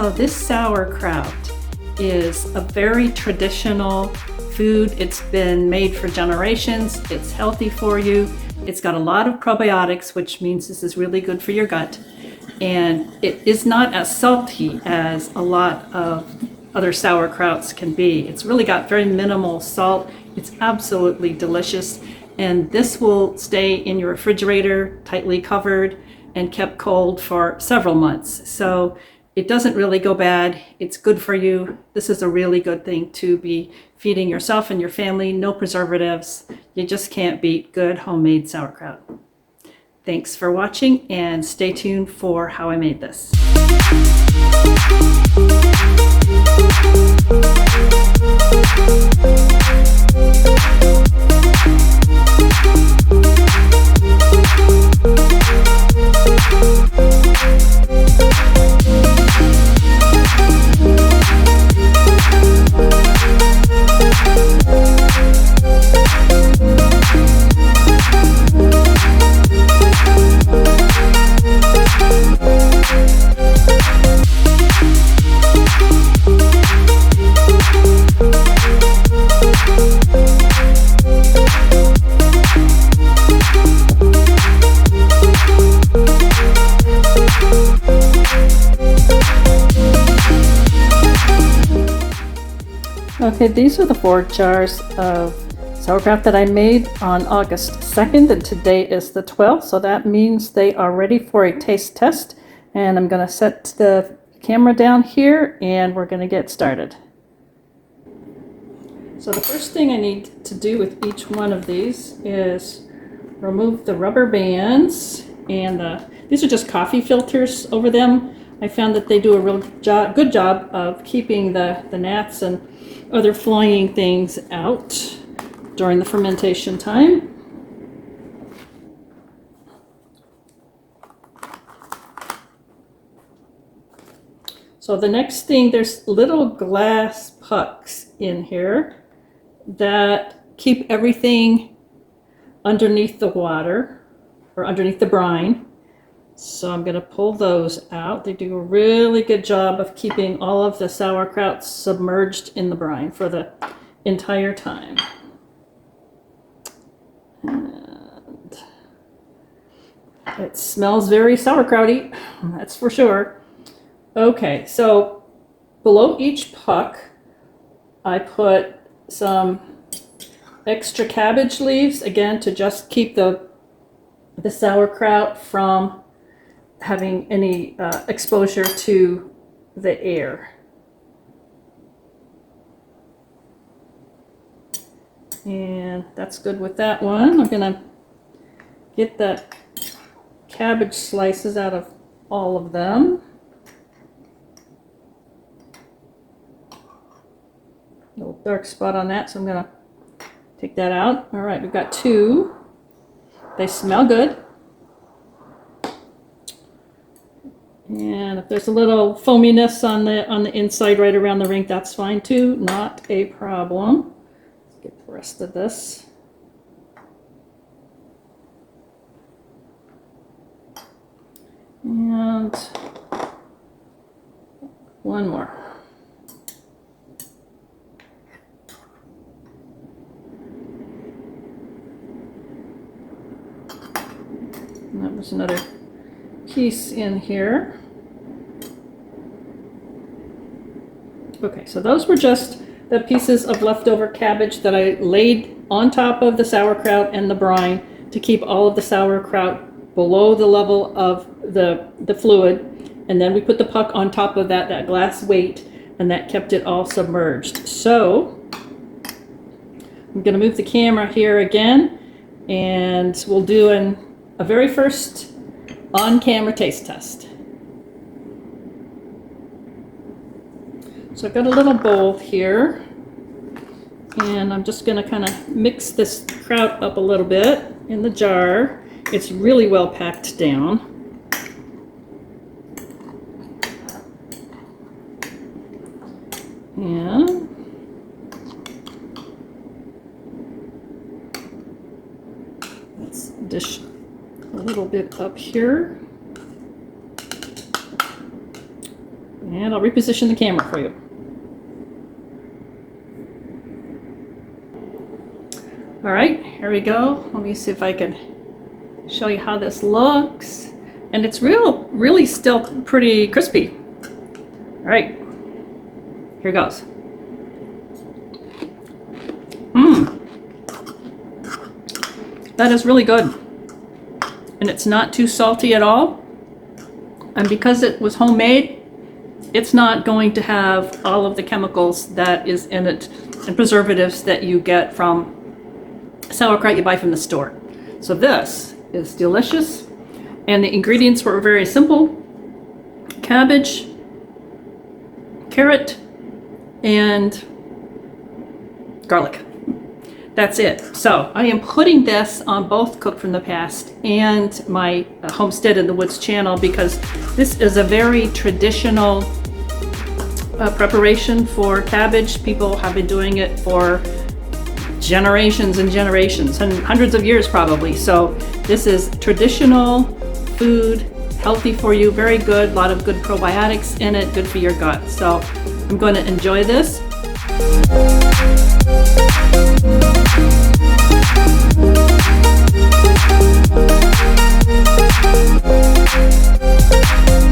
Now this sauerkraut is a very traditional food. It's been made for generations. It's healthy for you. It's got a lot of probiotics, which means this is really good for your gut. And it is not as salty as a lot of other sauerkrauts can be. It's really got very minimal salt. It's absolutely delicious. And this will stay in your refrigerator, tightly covered and kept cold for several months. So it doesn't really go bad. It's good for you. This is a really good thing to be feeding yourself and your family. No preservatives. You just can't beat good homemade sauerkraut. Thanks for watching and stay tuned for how I made this. Okay, these are the 4 jars of sauerkraut that I made on August 2nd, and today is the 12th, so that means they are ready for a taste test. And I'm going to set the camera down here and we're going to get started. So the first thing I need to do with each one of these is remove the rubber bands, and these are just coffee filters over them. I found that they do a real good job of keeping the gnats and other flying things out during the fermentation time. So the next thing, there's little glass pucks in here that keep everything underneath the water or underneath the brine. So I'm going to pull those out. They do a really good job of keeping all of the sauerkraut submerged in the brine for the entire time. And it smells very sauerkrauty, that's for sure. Okay, so below each puck, I put some extra cabbage leaves, again, to just keep the sauerkraut from having any exposure to the air. And that's good with that one. I'm gonna get the cabbage slices out of all of them. Little dark spot on that, so I'm gonna take that out. All right, we've got 2. They smell good. And if there's a little foaminess on the inside right around the ring, that's fine too, not a problem. Let's get the rest of this. And one more. And that was another piece in here. Okay, so those were just the pieces of leftover cabbage that I laid on top of the sauerkraut and the brine to keep all of the sauerkraut below the level of the fluid. And then we put the puck on top of that glass weight, and that kept it all submerged. So I'm going to move the camera here again, and we'll do a very first on-camera taste test. So I've got a little bowl here, and I'm just going to kind of mix this kraut up a little bit in the jar. It's really well packed down. And let's dish a little bit up here. And I'll reposition the camera for you. All right, here we go. Let me see if I can show you how this looks. And it's really still pretty crispy. All right, here goes. That is really good. And it's not too salty at all. And because it was homemade, it's not going to have all of the chemicals that is in it and preservatives that you get from sauerkraut you buy from the store. So this is delicious. And the ingredients were very simple. Cabbage, carrot, and garlic. That's it. So I am putting this on both Cook from the Past and my Homestead in the Woods channel because this is a very traditional preparation for cabbage. People have been doing it for generations and generations and hundreds of years probably. So this is traditional food, healthy for you, very good, a lot of good probiotics in it, good for your gut. So I'm going to enjoy this.